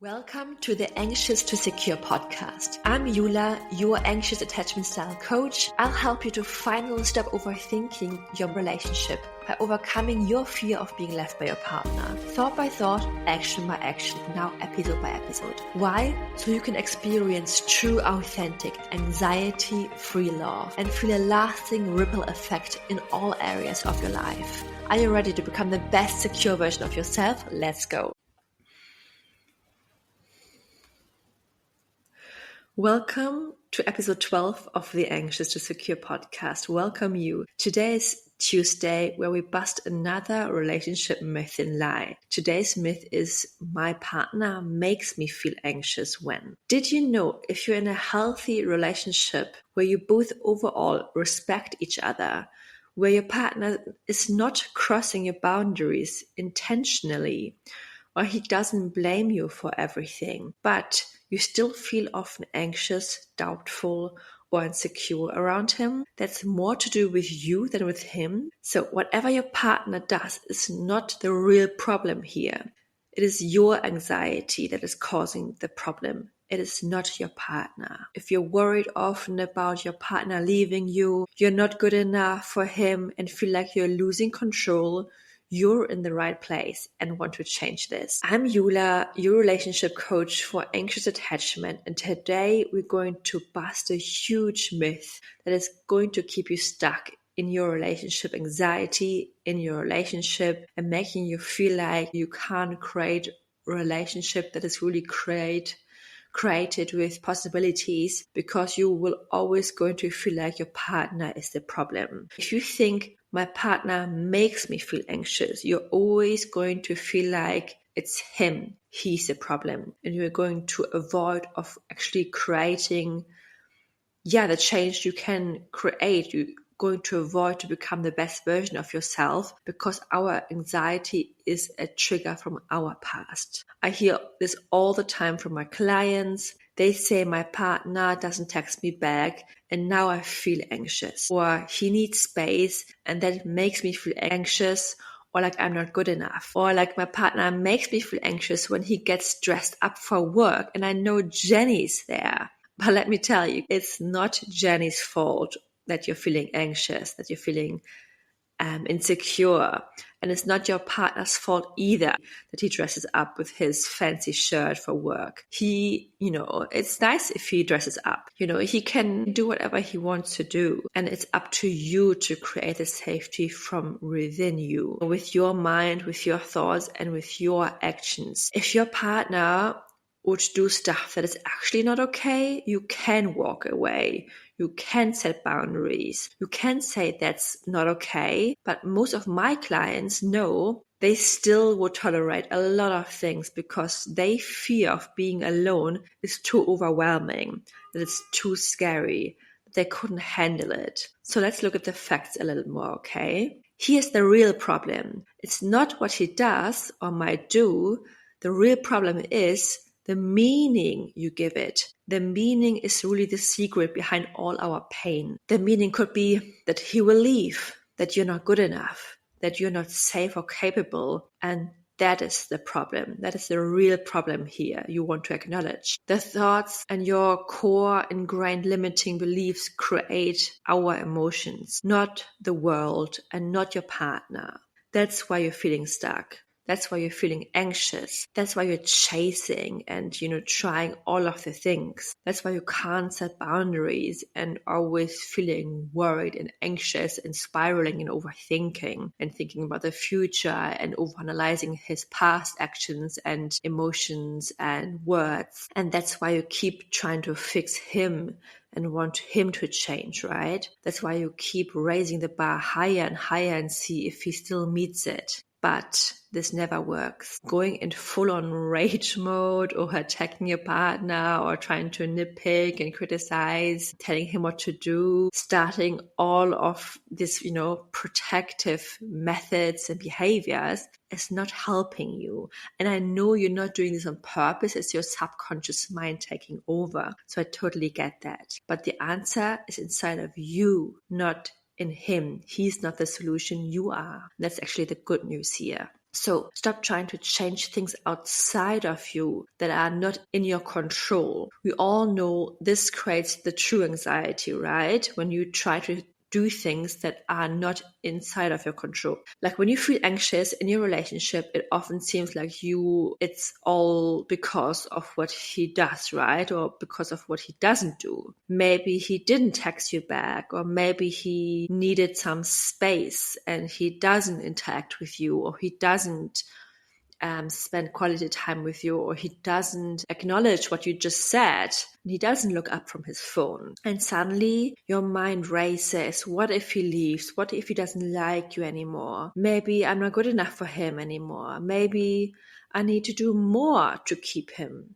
Welcome to the Anxious to Secure podcast. I'm Yula, your anxious attachment style coach. I'll help you to finally stop overthinking your relationship by overcoming your fear of being left by your partner. Thought by thought, action by action, now episode by episode. Why? So you can experience true, authentic, anxiety-free love and feel a lasting ripple effect in all areas of your life. Are you ready to become the best secure version of yourself? Let's go. Welcome to episode 12 of the Anxious to Secure podcast. Welcome you. Today is Tuesday, where we bust another relationship myth and lie. Today's myth is my partner makes me feel anxious when. Did you know if you're in a healthy relationship where you both overall respect each other, where your partner is not crossing your boundaries intentionally, or he doesn't blame you for everything, but you still feel often anxious, doubtful, or insecure around him, that's more to do with you than with him. So whatever your partner does is not the real problem here. It is your anxiety that is causing the problem. It is not your partner. If you're worried often about your partner leaving you, you're not good enough for him and feel like you're losing control, you're in the right place and want to change this. I'm Yula, your relationship coach for anxious attachment, and today we're going to bust a huge myth that is going to keep you stuck in your relationship anxiety, in your relationship, and making you feel like you can't create a relationship that is really created with possibilities, because you will always going to feel like your partner is the problem. If you think my partner makes me feel anxious, you're always going to feel like it's him, he's the problem, and you're going to avoid of actually creating the change you can create. You're going to avoid to become the best version of yourself because our anxiety is a trigger from our past. I hear this all the time from my clients. They say my partner doesn't text me back and now I feel anxious, or he needs space and that makes me feel anxious, or like I'm not good enough, or like my partner makes me feel anxious when he gets dressed up for work and I know Jenny's there. But let me tell you, it's not Jenny's fault that you're feeling anxious, that you're feeling insecure. And it's not your partner's fault either that he dresses up with his fancy shirt for work. It's nice if he dresses up. He can do whatever he wants to do. And it's up to you to create a safety from within you, with your mind, with your thoughts, and with your actions. If your partner would do stuff that is actually not okay, you can walk away. You can set boundaries. You can say that's not okay. But most of my clients know they still would tolerate a lot of things because they fear of being alone is too overwhelming, that it's too scary, that they couldn't handle it. So let's look at the facts a little more, okay? Here's the real problem. It's not what he does or might do. The real problem is the meaning you give it. The meaning is really the secret behind all our pain. The meaning could be that he will leave, that you're not good enough, that you're not safe or capable. And that is the problem. That is the real problem here you want to acknowledge. The thoughts and your core ingrained limiting beliefs create our emotions, not the world and not your partner. That's why you're feeling stuck. That's why you're feeling anxious. That's why you're chasing and, trying all of the things. That's why you can't set boundaries and always feeling worried and anxious and spiraling and overthinking and thinking about the future and overanalyzing his past actions and emotions and words. And that's why you keep trying to fix him and want him to change, right? That's why you keep raising the bar higher and higher and see if he still meets it. But this never works. Going in full-on rage mode or attacking your partner or trying to nitpick and criticize, telling him what to do, starting all of this, protective methods and behaviors is not helping you. And I know you're not doing this on purpose. It's your subconscious mind taking over. So I totally get that. But the answer is inside of you, not in him. He's not the solution, you are. That's actually the good news here. So stop trying to change things outside of you that are not in your control. We all know this creates the true anxiety, right? When you try to do things that are not inside of your control. Like when you feel anxious in your relationship, it often seems like it's all because of what he does, right? Or because of what he doesn't do. Maybe he didn't text you back, or maybe he needed some space and he doesn't interact with you, or he doesn't spend quality time with you, or he doesn't acknowledge what you just said. He doesn't look up from his phone. And suddenly your mind races. What if he leaves? What if he doesn't like you anymore? Maybe I'm not good enough for him anymore. Maybe I need to do more to keep him.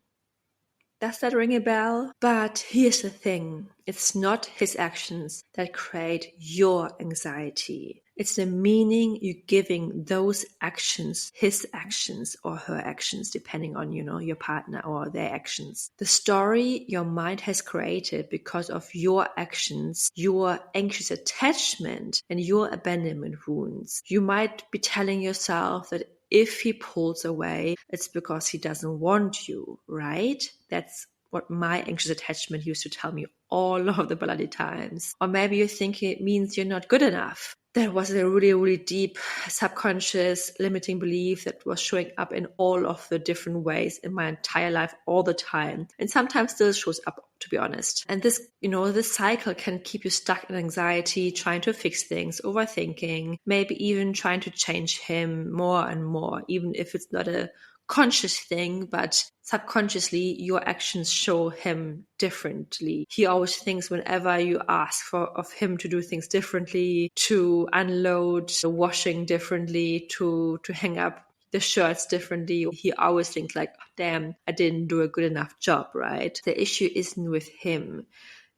Does that ring a bell? But here's the thing. It's not his actions that create your anxiety. It's the meaning you're giving those actions, his actions or her actions, depending on, your partner or their actions. The story your mind has created because of your actions, your anxious attachment, and your abandonment wounds. You might be telling yourself that if he pulls away, it's because he doesn't want you, right? That's what my anxious attachment used to tell me all of the bloody times. Or maybe you think it means you're not good enough. That was a really, really deep subconscious limiting belief that was showing up in all of the different ways in my entire life all the time. And sometimes still shows up, to be honest. And this, this cycle can keep you stuck in anxiety, trying to fix things, overthinking, maybe even trying to change him more and more, even if it's not a conscious thing, but subconsciously your actions show him differently. He always thinks whenever you ask of him to do things differently, to unload the washing differently, to hang up the shirts differently, he always thinks like, oh, damn, I didn't do a good enough job, right? The issue isn't with him.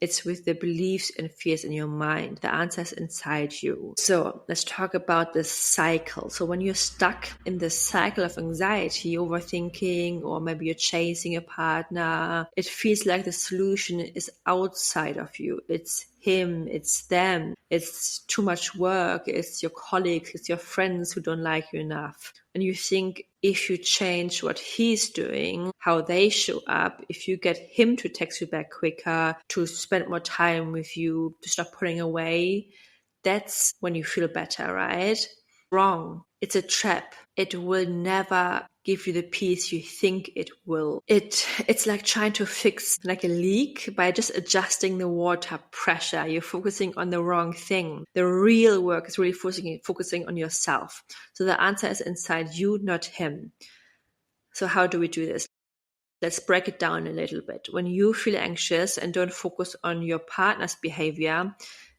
It's with the beliefs and fears in your mind. The answer is inside you. So let's talk about this cycle. So when you're stuck in this cycle of anxiety, overthinking, or maybe you're chasing a partner, it feels like the solution is outside of you. It's him, it's them, it's too much work, it's your colleagues, it's your friends who don't like you enough. And you think if you change what he's doing, how they show up, if you get him to text you back quicker, to spend more time with you, to stop pulling away, that's when you feel better, right? Wrong. It's a trap. It will never give you the peace you think it will. It's like trying to fix like a leak by just adjusting the water pressure. You're focusing on the wrong thing. The real work is really focusing on yourself. So the answer is inside you, not him. So how do we do this? Let's break it down a little bit. When you feel anxious and don't focus on your partner's behavior,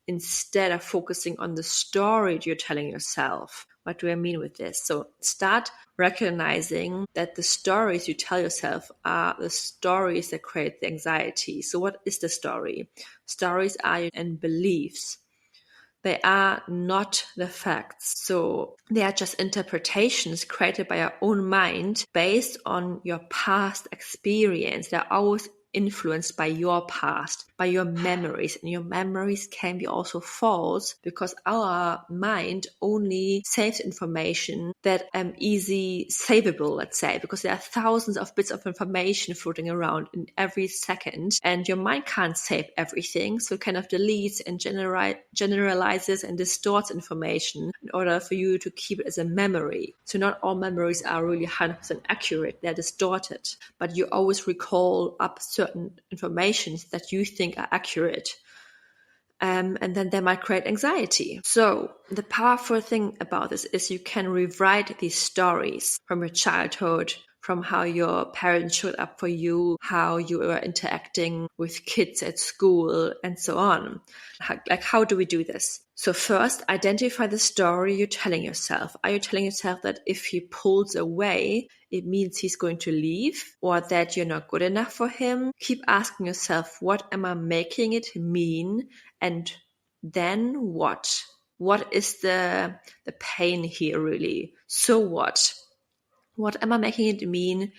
instead of focusing on the story you're telling yourself. What do I mean with this? So start recognizing that the stories you tell yourself are the stories that create the anxiety. So what is the story? Stories are and beliefs. They are not the facts. So they are just interpretations created by your own mind based on your past experience. They're always influenced by your past, by your memories. And your memories can be also false because our mind only saves information that easy savable, let's say, because there are thousands of bits of information floating around in every second. And your mind can't save everything. So it kind of deletes and generalizes and distorts information in order for you to keep it as a memory. So not all memories are really 100% accurate. They're distorted. But you always recall up certain information that you think are accurate. And then they might create anxiety. So the powerful thing about this is you can rewrite these stories from your childhood, from how your parents showed up for you, how you were interacting with kids at school, and so on. How do we do this? So first, identify the story you're telling yourself. Are you telling yourself that if he pulls away, it means he's going to leave, or that you're not good enough for him? Keep asking yourself, what am I making it mean? And then what? What is the pain here really? So what? What am I making it mean?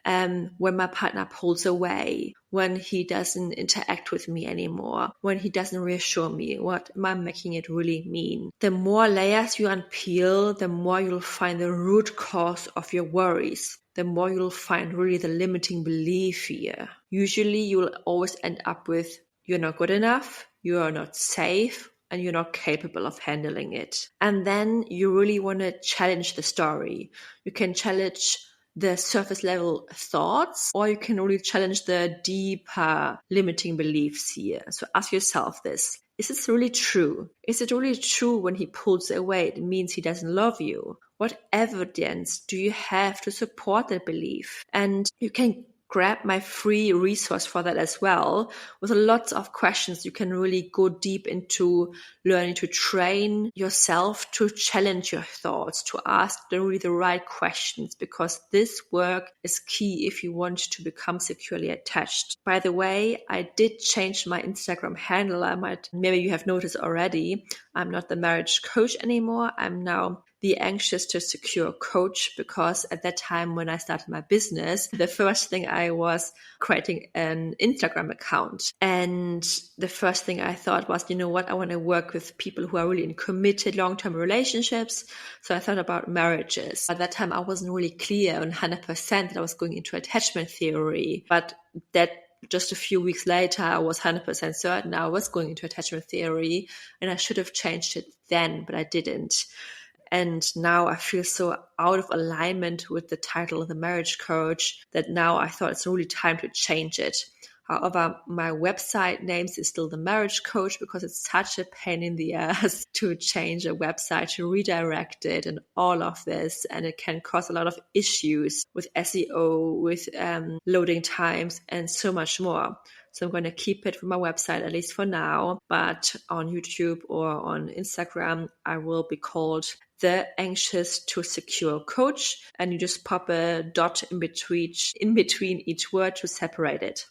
when my partner pulls away, when he doesn't interact with me anymore, when he doesn't reassure me, what am I making it really mean? The more layers you unpeel, the more you'll find the root cause of your worries. The more you'll find really the limiting belief here. Usually you'll always end up with, you're not good enough, you are not safe, and you're not capable of handling it. And then you really want to challenge the story. You can challenge the surface level thoughts, or you can really challenge the deeper limiting beliefs here. So ask yourself this. Is this really true? Is it really true when he pulls away, it means he doesn't love you? What evidence do you have to support that belief? And you can grab my free resource for that as well, with lots of questions. You can really go deep into learning to train yourself to challenge your thoughts, to ask really the right questions, because this work is key if you want to become securely attached. By the way, I did change my Instagram handle. Maybe you have noticed already, I'm not the marriage coach anymore. I'm now the anxious to secure coach, because at that time when I started my business, the first thing I was creating an Instagram account. And the first thing I thought was, you know what, I want to work with people who are really in committed long-term relationships. So I thought about marriages. At that time, I wasn't really clear on 100% that I was going into attachment theory, but that just a few weeks later, I was 100% certain I was going into attachment theory, and I should have changed it then, but I didn't. And now I feel so out of alignment with the title of the marriage coach that now I thought it's really time to change it. However, my website name is still the marriage coach, because it's such a pain in the ass to change a website, to redirect it and all of this. And it can cause a lot of issues with SEO, with loading times and so much more. So I'm going to keep it from my website, at least for now. But on YouTube or on Instagram, I will be called the anxious to secure coach. And you just pop a dot in between each word to separate it.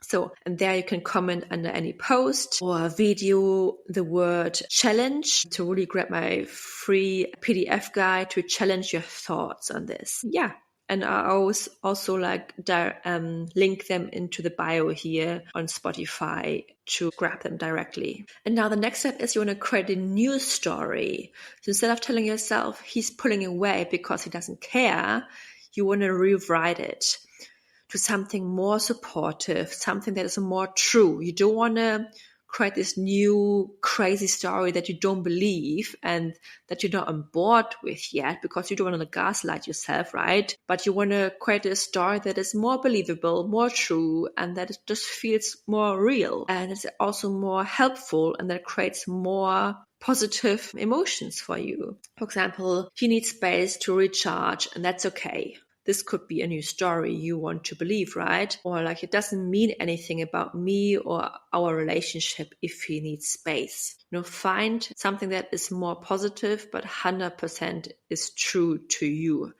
So, and there you can comment under any post or video the word challenge to really grab my free PDF guide to challenge your thoughts on this. Yeah. And I always also link them into the bio here on Spotify to grab them directly. And now the next step is you want to create a new story. So instead of telling yourself he's pulling away because he doesn't care, you want to rewrite it to something more supportive, something that is more true. You don't want to create this new crazy story that you don't believe and that you're not on board with yet, because you don't want to gaslight yourself, right? But you want to create a story that is more believable, more true, and that it just feels more real. And it's also more helpful, and that creates more positive emotions for you. For example, you need space to recharge, and that's okay. This could be a new story you want to believe, right? Or it doesn't mean anything about me or our relationship if he needs space. Find something that is more positive, but 100% is true to you.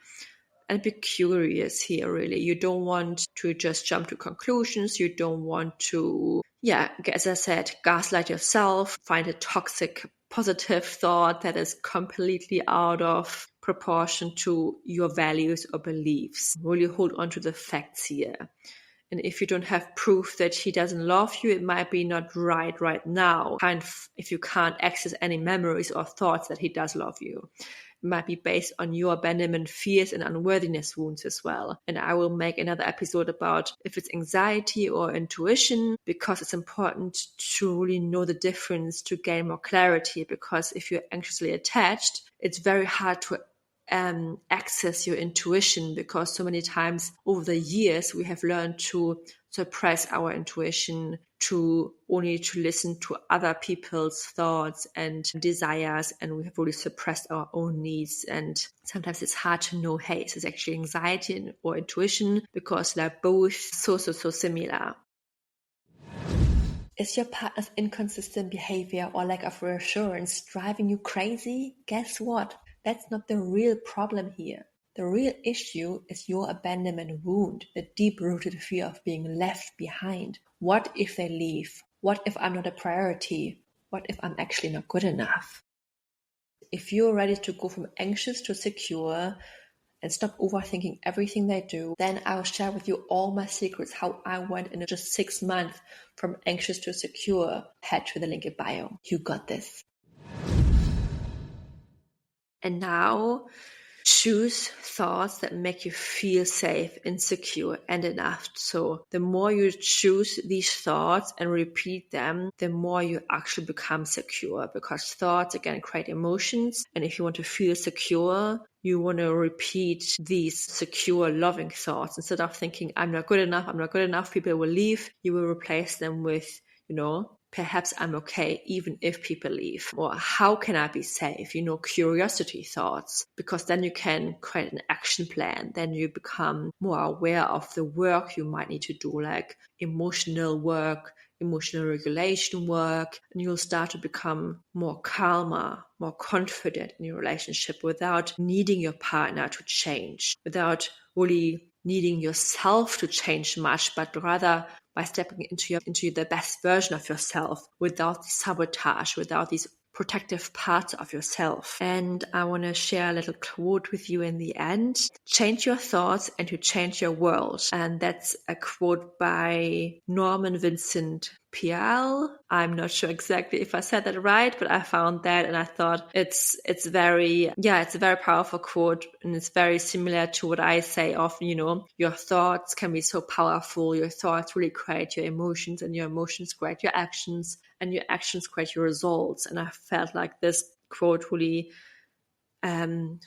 And be curious here, really. You don't want to just jump to conclusions. You don't want to, as I said, gaslight yourself, find a toxic positive thought that is completely out of proportion to your values or beliefs. Really hold on to the facts here. And if you don't have proof that he doesn't love you, it might be not right now. If you can't access any memories or thoughts that he does love you. It might be based on your abandonment fears and unworthiness wounds as well. And I will make another episode about if it's anxiety or intuition, because it's important to really know the difference to gain more clarity. Because if you're anxiously attached, it's very hard to access your intuition, because so many times over the years we have learned to suppress our intuition, to listen to other people's thoughts and desires, and we have really suppressed our own needs. And sometimes it's hard to know, hey, is this actually anxiety or intuition, because they're both so similar. Is your partner's inconsistent behavior or lack of reassurance driving you crazy? Guess what? That's not the real problem here. The real issue is your abandonment wound, the deep-rooted fear of being left behind. What if they leave? What if I'm not a priority? What if I'm actually not good enough? If you're ready to go from anxious to secure and stop overthinking everything they do, then I'll share with you all my secrets, how I went in just 6 months from anxious to secure. Head to the link in bio. You got this. And now, choose thoughts that make you feel safe, insecure, and enough. So the more you choose these thoughts and repeat them, the more you actually become secure, because thoughts, again, create emotions. And if you want to feel secure, you want to repeat these secure, loving thoughts. Instead of thinking, I'm not good enough, people will leave, you will replace them with, perhaps I'm okay even if people leave. Or how can I be safe? Curiosity thoughts, because then you can create an action plan. Then you become more aware of the work you might need to do, like emotional work, emotional regulation work, and you'll start to become more calmer, more confident in your relationship without needing your partner to change, without really needing yourself to change much, but rather by stepping into the best version of yourself without sabotage, without these protective parts of yourself. And I want to share a little quote with you in the end. Change your thoughts and you change your world. And that's a quote by Norman Vincent Peale. I'm not sure exactly if I said that right, but I found that and I thought it's a very powerful quote, and it's very similar to what I say often, your thoughts can be so powerful. Your thoughts really create your emotions, and your emotions create your actions, and your actions create your results. And I felt like this quote really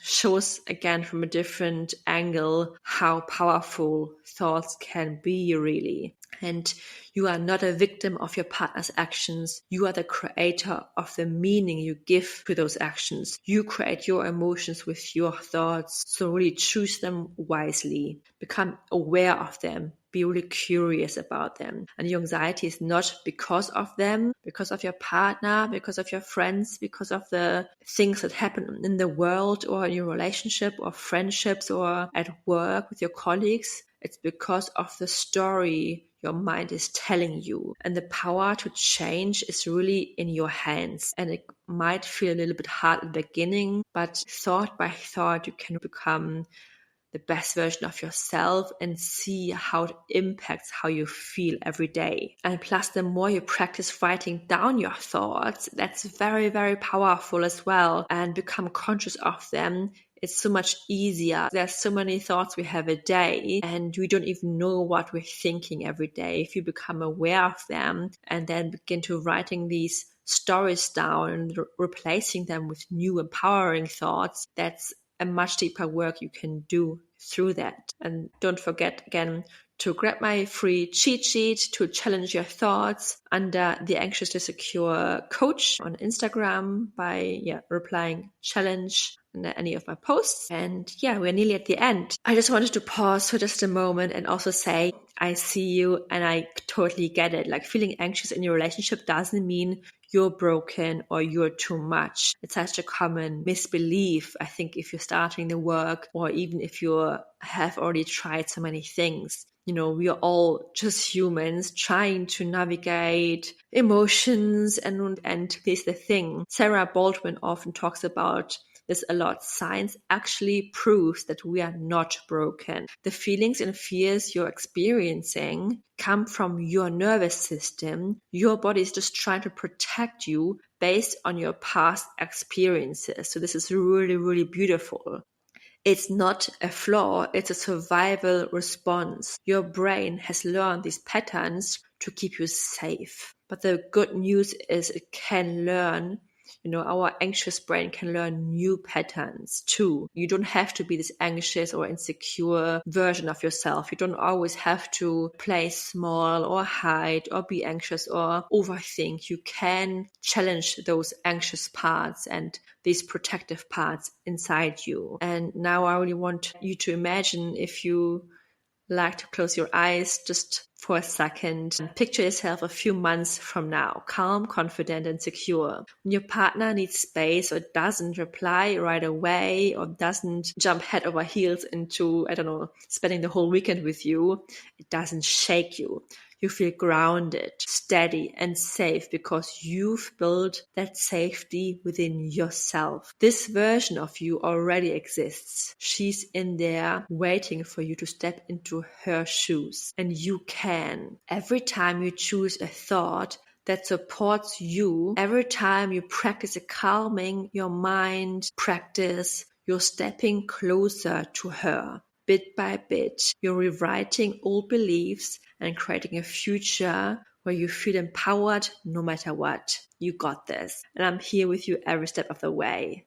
shows again from a different angle how powerful thoughts can be, really. And you are not a victim of your partner's actions. You are the creator of the meaning you give to those actions. You create your emotions with your thoughts. So really choose them wisely. Become aware of them. Be really curious about them. And your anxiety is not because of them, because of your partner, because of your friends, because of the things that happen in the world or in your relationship or friendships or at work with your colleagues. It's because of the story your mind is telling you. And the power to change is really in your hands. And it might feel a little bit hard at the beginning, but thought by thought, you can become the best version of yourself and see how it impacts how you feel every day. And plus, the more you practice writing down your thoughts, that's very, very powerful as well, and become conscious of them. It's so much easier. There's so many thoughts we have a day and we don't even know what we're thinking every day. If you become aware of them and then begin to writing these stories down and replacing them with new empowering thoughts, that's a much deeper work you can do through that. And don't forget again to grab my free cheat sheet to challenge your thoughts under the Anxious to Secure coach on Instagram by replying challenge under any of my posts. And we're nearly at the end. I just wanted to pause for just a moment and also say, I see you and I totally get it. Like, feeling anxious in your relationship doesn't mean you're broken or you're too much. It's such a common misbelief, I think, if you're starting the work or even if you have already tried so many things. We are all just humans trying to navigate emotions, and here's the thing. Sarah Baldwin often talks about this a lot. Science actually proves that we are not broken. The feelings and fears you're experiencing come from your nervous system. Your body is just trying to protect you based on your past experiences. So this is really, really beautiful. It's not a flaw, it's a survival response. Your brain has learned these patterns to keep you safe. But the good news is it can learn, our anxious brain can learn new patterns too. You don't have to be this anxious or insecure version of yourself. You don't always have to play small or hide or be anxious or overthink. You can challenge those anxious parts and these protective parts inside you. And now I really want you to imagine, if you like to close your eyes, just for a second and picture yourself a few months from now, calm, confident, and secure. When your partner needs space or doesn't reply right away or doesn't jump head over heels into, spending the whole weekend with you, it doesn't shake you. You feel grounded, steady, and safe because you've built that safety within yourself. This version of you already exists. She's in there waiting for you to step into her shoes. And you can. Every time you choose a thought that supports you, every time you practice a calming your mind practice, you're stepping closer to her. Bit by bit, you're rewriting old beliefs and creating a future where you feel empowered no matter what. You got this. And I'm here with you every step of the way.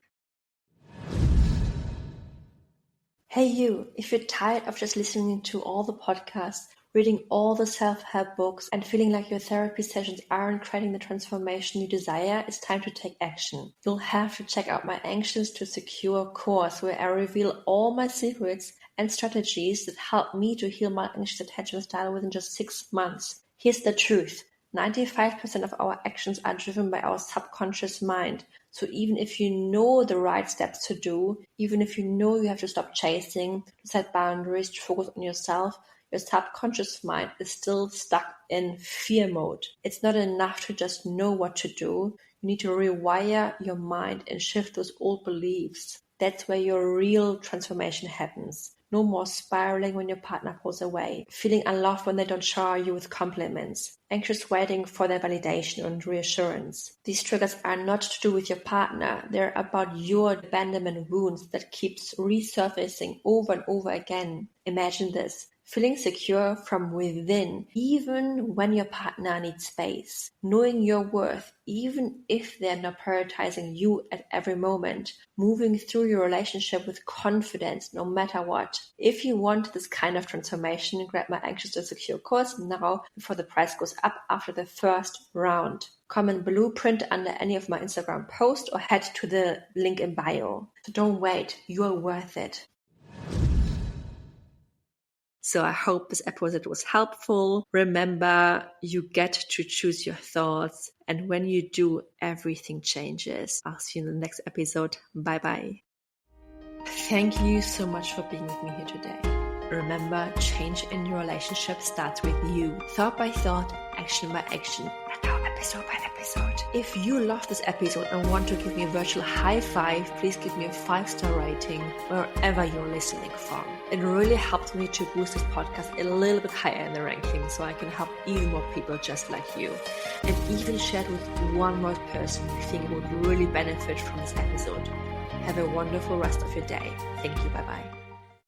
Hey you, if you're tired of just listening to all the podcasts, reading all the self-help books, and feeling like your therapy sessions aren't creating the transformation you desire, it's time to take action. You'll have to check out my Anxious to Secure course, where I reveal all my secrets and strategies that help me to heal my anxious attachment style within just 6 months. Here's the truth. 95% of our actions are driven by our subconscious mind. So even if you know the right steps to do, even if you know you have to stop chasing, to set boundaries, to focus on yourself, your subconscious mind is still stuck in fear mode. It's not enough to just know what to do. You need to rewire your mind and shift those old beliefs. That's where your real transformation happens. No more spiraling when your partner pulls away, feeling unloved when they don't shower you with compliments, anxious waiting for their validation and reassurance. These triggers are not to do with your partner. They're about your abandonment wounds that keeps resurfacing over and over again. Imagine this. Feeling secure from within, even when your partner needs space. Knowing your worth, even if they're not prioritizing you at every moment. Moving through your relationship with confidence, no matter what. If you want this kind of transformation, grab my Anxious to Secure course now before the price goes up after the first round. Comment blueprint under any of my Instagram posts or head to the link in bio. So don't wait, you're worth it. So I hope this episode was helpful. Remember, you get to choose your thoughts. And when you do, everything changes. I'll see you in the next episode. Bye-bye. Thank you so much for being with me here today. Remember, change in your relationship starts with you. Thought by thought, action by action, and now episode by episode. If you love this episode and want to give me a virtual high five, please give me a 5-star rating wherever you're listening from. It really helps me to boost this podcast a little bit higher in the ranking so I can help even more people just like you. And even share it with one more person you think would really benefit from this episode. Have a wonderful rest of your day. Thank you. Bye-bye.